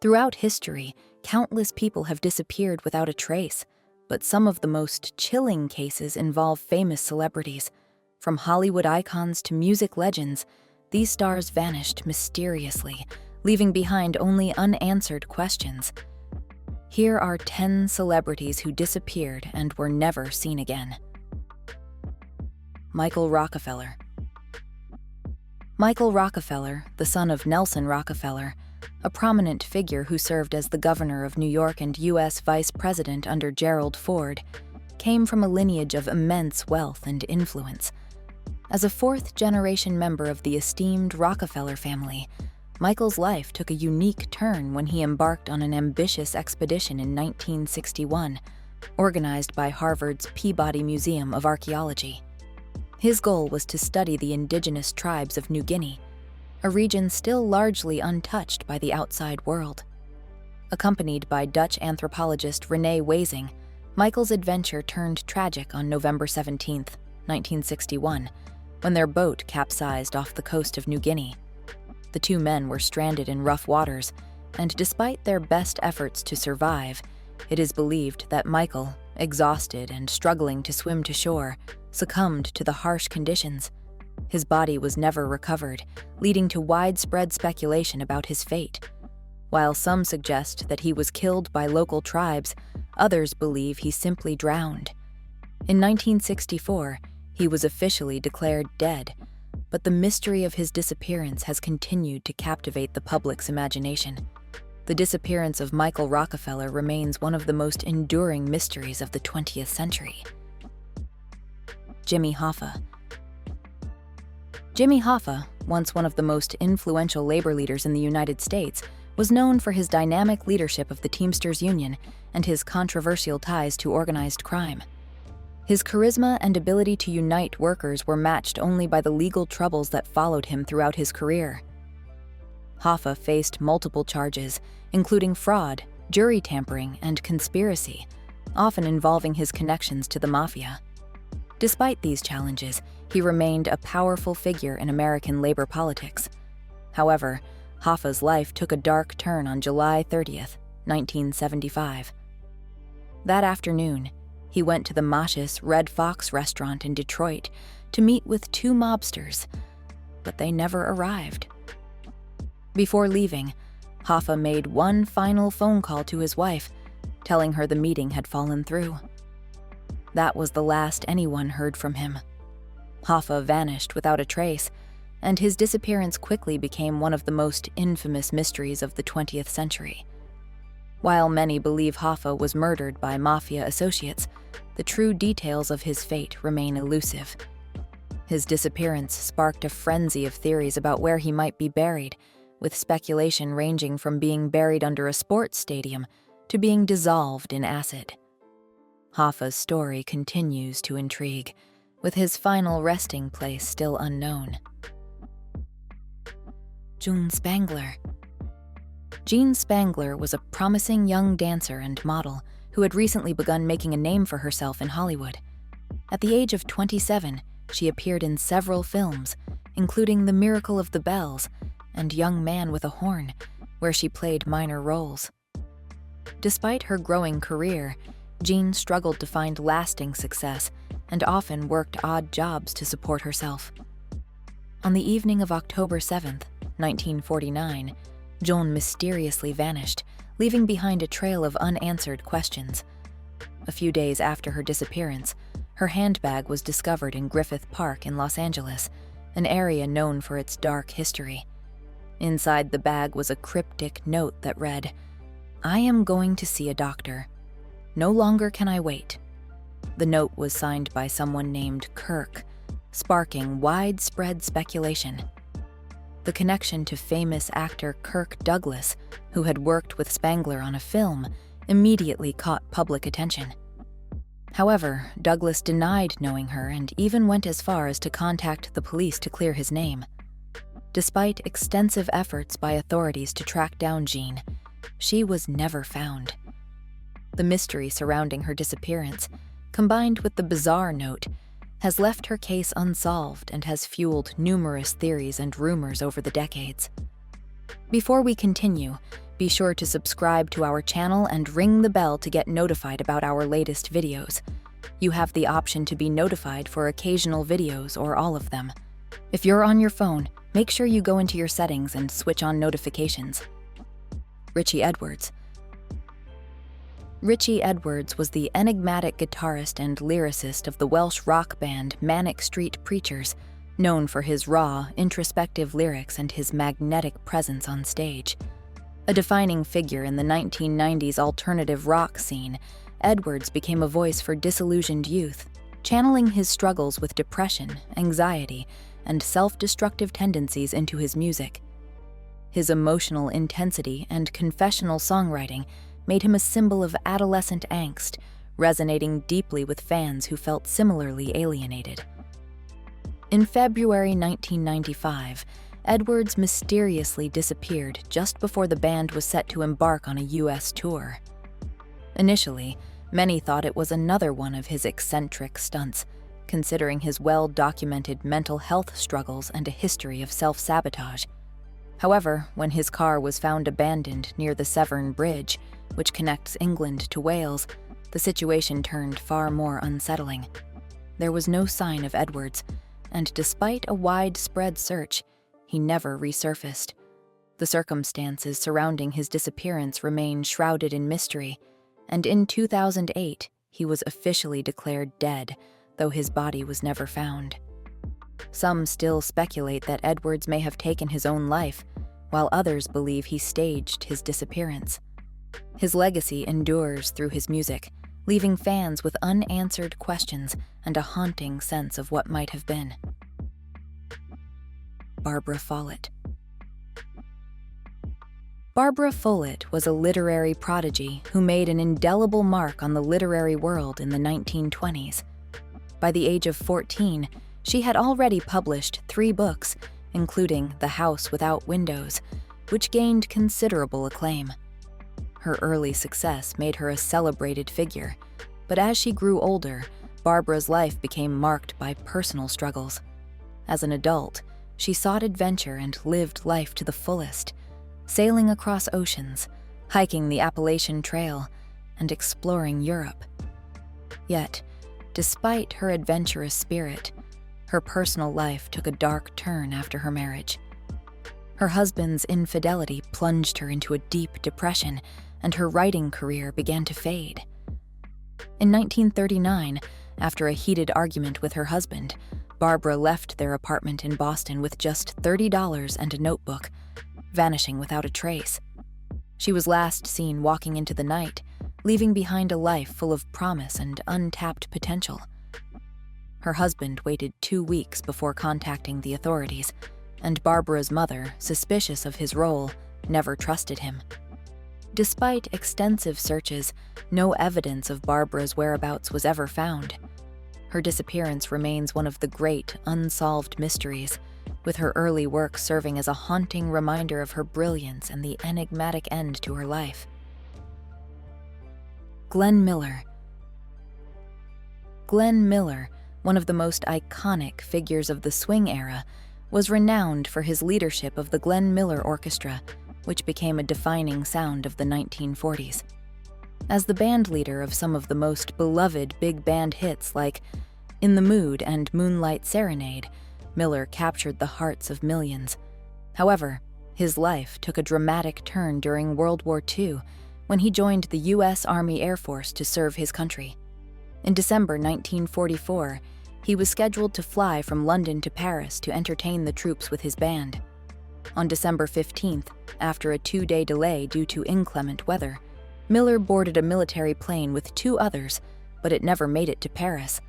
Throughout history, countless people have disappeared without a trace, but some of the most chilling cases involve famous celebrities. From Hollywood icons to music legends, these stars vanished mysteriously, leaving behind only unanswered questions. Here are 10 celebrities who disappeared and were never seen again. Michael Rockefeller. Michael Rockefeller, the son of Nelson Rockefeller, a prominent figure who served as the governor of New York and U.S. vice president under Gerald Ford, came from a lineage of immense wealth and influence. As a fourth-generation member of the esteemed Rockefeller family, Michael's life took a unique turn when he embarked on an ambitious expedition in 1961, organized by Harvard's Peabody Museum of Archaeology. His goal was to study the indigenous tribes of New Guinea, a region still largely untouched by the outside world. Accompanied by Dutch anthropologist René Wazing, Michael's adventure turned tragic on November 17, 1961, when their boat capsized off the coast of New Guinea. The two men were stranded in rough waters, and despite their best efforts to survive, it is believed that Michael, exhausted and struggling to swim to shore, succumbed to the harsh conditions. His body was never recovered, leading to widespread speculation about his fate. While some suggest that he was killed by local tribes, others believe he simply drowned. In 1964, he was officially declared dead, but the mystery of his disappearance has continued to captivate the public's imagination. The disappearance of Michael Rockefeller remains one of the most enduring mysteries of the 20th century. Jimmy Hoffa. Jimmy Hoffa, once one of the most influential labor leaders in the United States, was known for his dynamic leadership of the Teamsters Union and his controversial ties to organized crime. His charisma and ability to unite workers were matched only by the legal troubles that followed him throughout his career. Hoffa faced multiple charges, including fraud, jury tampering, and conspiracy, often involving his connections to the mafia. Despite these challenges, he remained a powerful figure in American labor politics. However, Hoffa's life took a dark turn on July 30, 1975. That afternoon, he went to the Mash's Red Fox restaurant in Detroit to meet with two mobsters, but they never arrived. Before leaving, Hoffa made one final phone call to his wife, telling her the meeting had fallen through. That was the last anyone heard from him. Hoffa vanished without a trace, and his disappearance quickly became one of the most infamous mysteries of the 20th century. While many believe Hoffa was murdered by mafia associates, the true details of his fate remain elusive. His disappearance sparked a frenzy of theories about where he might be buried, with speculation ranging from being buried under a sports stadium to being dissolved in acid. Hoffa's story continues to intrigue, with his final resting place still unknown. Jean Spangler. Jean Spangler was a promising young dancer and model who had recently begun making a name for herself in Hollywood. At the age of 27, she appeared in several films, including The Miracle of the Bells and Young Man with a Horn, where she played minor roles. Despite her growing career, Jean struggled to find lasting success and often worked odd jobs to support herself. On the evening of October 7, 1949, Jean mysteriously vanished, leaving behind a trail of unanswered questions. A few days after her disappearance, her handbag was discovered in Griffith Park in Los Angeles, an area known for its dark history. Inside the bag was a cryptic note that read, "I am going to see a doctor. No longer can I wait." The note was signed by someone named Kirk, sparking widespread speculation. The connection to famous actor Kirk Douglas, who had worked with Spangler on a film, immediately caught public attention. However, Douglas denied knowing her and even went as far as to contact the police to clear his name. Despite extensive efforts by authorities to track down Jean, she was never found. The mystery surrounding her disappearance, combined with the bizarre note, has left her case unsolved and has fueled numerous theories and rumors over the decades. Before we continue, Be sure to subscribe to our channel and ring the bell to get notified about our latest videos. You have the option to be notified for occasional videos or all of them. If you're on your phone, make sure you go into your settings and switch on notifications. Richie Edwards. Richie Edwards was the enigmatic guitarist and lyricist of the Welsh rock band Manic Street Preachers, known for his raw, introspective lyrics and his magnetic presence on stage. A defining figure in the 1990s alternative rock scene, Edwards became a voice for disillusioned youth, channeling his struggles with depression, anxiety, and self-destructive tendencies into his music. His emotional intensity and confessional songwriting made him a symbol of adolescent angst, resonating deeply with fans who felt similarly alienated. In February 1995, Edwards mysteriously disappeared just before the band was set to embark on a U.S. tour. Initially, many thought it was another one of his eccentric stunts, considering his well-documented mental health struggles and a history of self-sabotage. However, when his car was found abandoned near the Severn Bridge, which connects England to Wales, the situation turned far more unsettling. There was no sign of Edwards, and despite a widespread search, he never resurfaced. The circumstances surrounding his disappearance remain shrouded in mystery, and in 2008, he was officially declared dead, though his body was never found. Some still speculate that Edwards may have taken his own life, while others believe he staged his disappearance. His legacy endures through his music, leaving fans with unanswered questions and a haunting sense of what might have been. Barbara Follett. Barbara Follett was a literary prodigy who made an indelible mark on the literary world in the 1920s. By the age of 14, she had already published 3 books, including The House Without Windows, which gained considerable acclaim. Her early success made her a celebrated figure, but as she grew older, Barbara's life became marked by personal struggles. As an adult, she sought adventure and lived life to the fullest, sailing across oceans, hiking the Appalachian Trail, and exploring Europe. Yet, despite her adventurous spirit, her personal life took a dark turn after her marriage. Her husband's infidelity plunged her into a deep depression, and her writing career began to fade. In 1939, after a heated argument with her husband, Barbara left their apartment in Boston with just $30 and a notebook, vanishing without a trace. She was last seen walking into the night, leaving behind a life full of promise and untapped potential. Her husband waited 2 weeks before contacting the authorities, and Barbara's mother, suspicious of his role, never trusted him. Despite extensive searches, no evidence of Barbara's whereabouts was ever found. Her disappearance remains one of the great, unsolved mysteries, with her early work serving as a haunting reminder of her brilliance and the enigmatic end to her life. Glenn Miller. Glenn Miller, one of the most iconic figures of the swing era, was renowned for his leadership of the Glenn Miller Orchestra, which became a defining sound of the 1940s. As the band leader of some of the most beloved big band hits like In the Mood and Moonlight Serenade, Miller captured the hearts of millions. However, his life took a dramatic turn during World War II when he joined the U.S. Army Air Force to serve his country. In December 1944, he was scheduled to fly from London to Paris to entertain the troops with his band. On December 15th, after a 2-day delay due to inclement weather, Miller boarded a military plane with 2 others, but it never made it to Paris.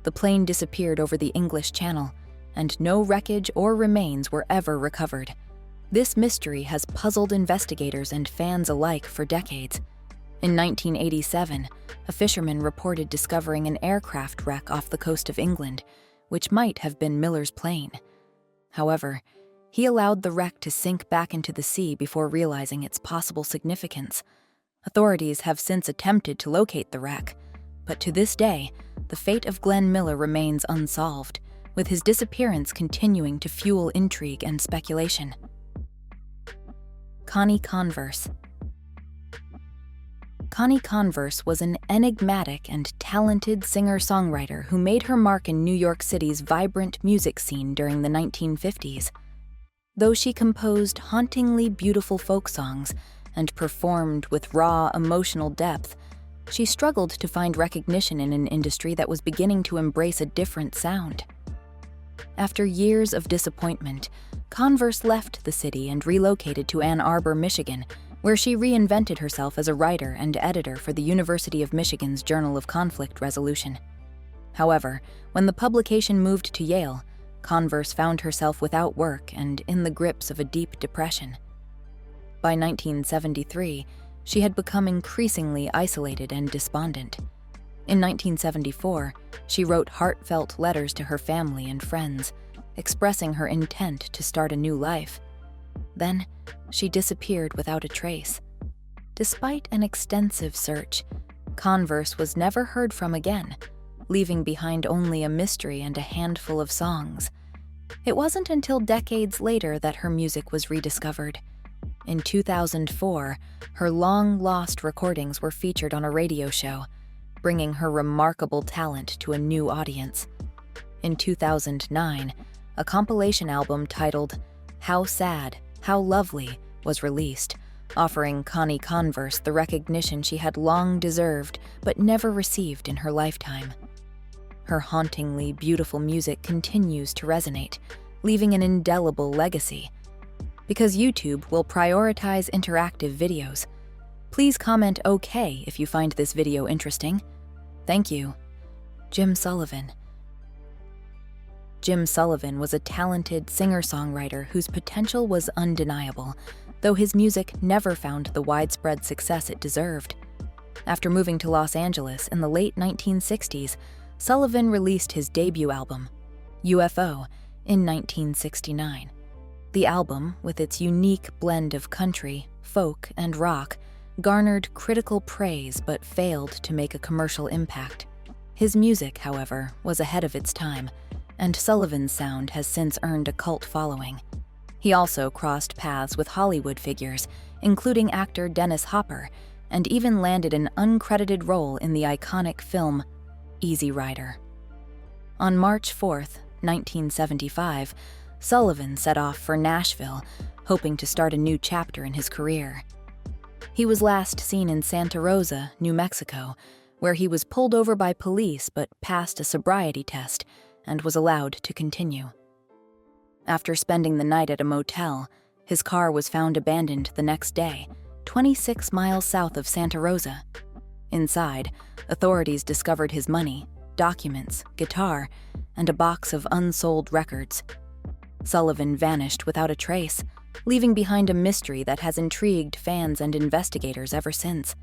The plane disappeared over the English Channel, and no wreckage or remains were ever recovered. This mystery has puzzled investigators and fans alike for decades. In 1987, a fisherman reported discovering an aircraft wreck off the coast of England, which might have been Miller's plane. However, he allowed the wreck to sink back into the sea before realizing its possible significance. Authorities have since attempted to locate the wreck, but to this day, the fate of Glenn Miller remains unsolved, with his disappearance continuing to fuel intrigue and speculation. Connie Converse. Connie Converse was an enigmatic and talented singer-songwriter who made her mark in New York City's vibrant music scene during the 1950s. Though she composed hauntingly beautiful folk songs and performed with raw emotional depth, she struggled to find recognition in an industry that was beginning to embrace a different sound. After years of disappointment, Converse left the city and relocated to Ann Arbor, Michigan, where she reinvented herself as a writer and editor for the University of Michigan's Journal of Conflict Resolution. However, when the publication moved to Yale, Converse found herself without work and in the grips of a deep depression. By 1973, she had become increasingly isolated and despondent. In 1974, she wrote heartfelt letters to her family and friends, expressing her intent to start a new life. Then, she disappeared without a trace. Despite an extensive search, Converse was never heard from again, leaving behind only a mystery and a handful of songs. It wasn't until decades later that her music was rediscovered. In 2004, her long-lost recordings were featured on a radio show, bringing her remarkable talent to a new audience. In 2009, a compilation album titled How Sad, How Lovely was released, offering Connie Converse the recognition she had long deserved but never received in her lifetime. Her hauntingly beautiful music continues to resonate, leaving an indelible legacy. Because YouTube will prioritize interactive videos, please comment OK if you find this video interesting. Thank you. Jim Sullivan. Jim Sullivan was a talented singer-songwriter whose potential was undeniable, though his music never found the widespread success it deserved. After moving to Los Angeles in the late 1960s, Sullivan released his debut album, UFO, in 1969. The album, with its unique blend of country, folk, and rock, garnered critical praise but failed to make a commercial impact. His music, however, was ahead of its time, and Sullivan's sound has since earned a cult following. He also crossed paths with Hollywood figures, including actor Dennis Hopper, and even landed an uncredited role in the iconic film Easy Rider. On March 4, 1975, Sullivan set off for Nashville, hoping to start a new chapter in his career. He was last seen in Santa Rosa, New Mexico, where he was pulled over by police but passed a sobriety test and was allowed to continue. After spending the night at a motel, his car was found abandoned the next day, 26 miles south of Santa Rosa. Inside, authorities discovered his money, documents, guitar, and a box of unsold records. Sullivan vanished without a trace, leaving behind a mystery that has intrigued fans and investigators ever since.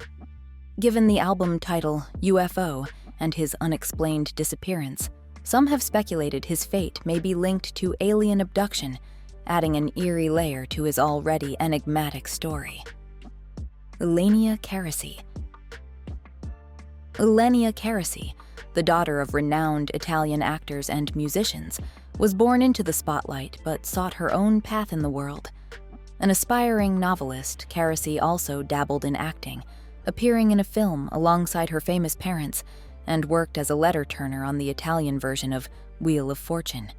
Given the album title UFO and his unexplained disappearance, some have speculated his fate may be linked to alien abduction, adding an eerie layer to his already enigmatic story. Ilenia Carisi. Ilenia Carisi, the daughter of renowned Italian actors and musicians, was born into the spotlight but sought her own path in the world. An aspiring novelist, Carisi also dabbled in acting, appearing in a film alongside her famous parents, and worked as a letter turner on the Italian version of Wheel of Fortune.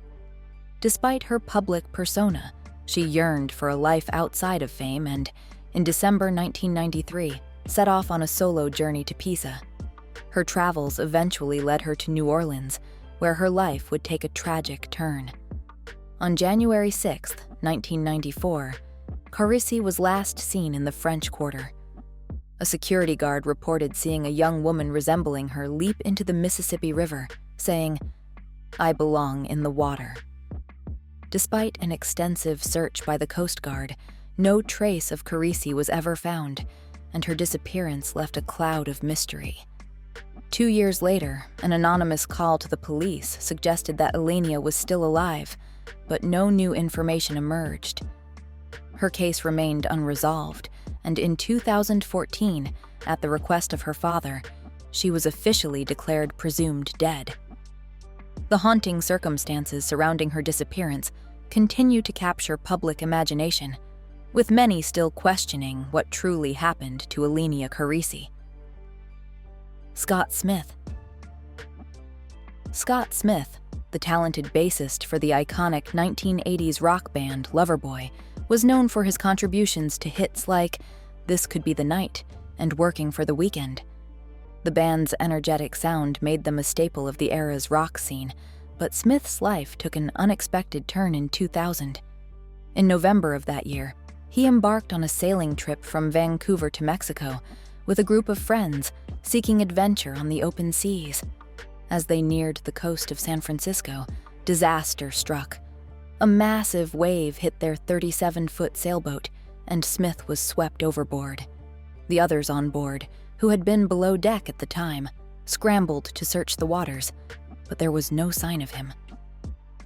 Despite her public persona, she yearned for a life outside of fame and, in December 1993, set off on a solo journey to Pisa. Her travels eventually led her to New Orleans, where her life would take a tragic turn. On January 6, 1994, Carisi was last seen in the French Quarter. A security guard reported seeing a young woman resembling her leap into the Mississippi River, saying, "I belong in the water." Despite an extensive search by the Coast Guard, no trace of Carisi was ever found, and her disappearance left a cloud of mystery. 2 years later, an anonymous call to the police suggested that Ilenia was still alive, but no new information emerged. Her case remained unresolved, and in 2014, at the request of her father, she was officially declared presumed dead. The haunting circumstances surrounding her disappearance continue to capture public imagination, with many still questioning what truly happened to Ilenia Carisi. Scott Smith. Scott Smith, the talented bassist for the iconic 1980s rock band Loverboy, was known for his contributions to hits like This Could Be the Night and Working for the Weekend. The band's energetic sound made them a staple of the era's rock scene, but Smith's life took an unexpected turn in 2000. In November of that year, he embarked on a sailing trip from Vancouver to Mexico with a group of friends seeking adventure on the open seas. As they neared the coast of San Francisco, disaster struck. A massive wave hit their 37-foot sailboat, and Smith was swept overboard. The others on board, who had been below deck at the time, scrambled to search the waters, but there was no sign of him.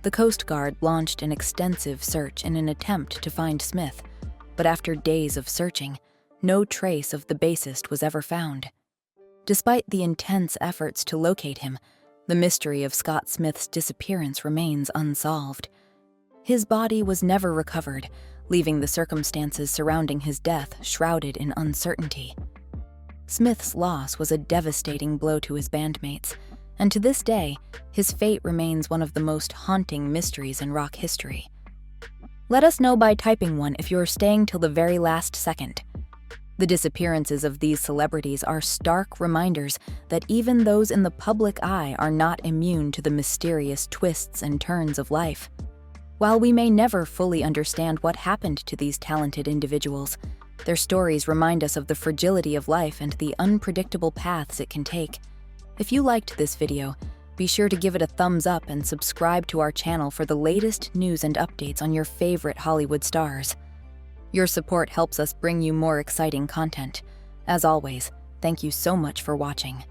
The Coast Guard launched an extensive search in an attempt to find Smith, but after days of searching, no trace of the bassist was ever found. Despite the intense efforts to locate him, the mystery of Scott Smith's disappearance remains unsolved. His body was never recovered, leaving the circumstances surrounding his death shrouded in uncertainty. Smith's loss was a devastating blow to his bandmates, and to this day, his fate remains one of the most haunting mysteries in rock history. Let us know by typing one if you're staying till the very last second. The disappearances of these celebrities are stark reminders that even those in the public eye are not immune to the mysterious twists and turns of life. While we may never fully understand what happened to these talented individuals, their stories remind us of the fragility of life and the unpredictable paths it can take. If you liked this video, be sure to give it a thumbs up and subscribe to our channel for the latest news and updates on your favorite Hollywood stars. Your support helps us bring you more exciting content. As always, thank you so much for watching.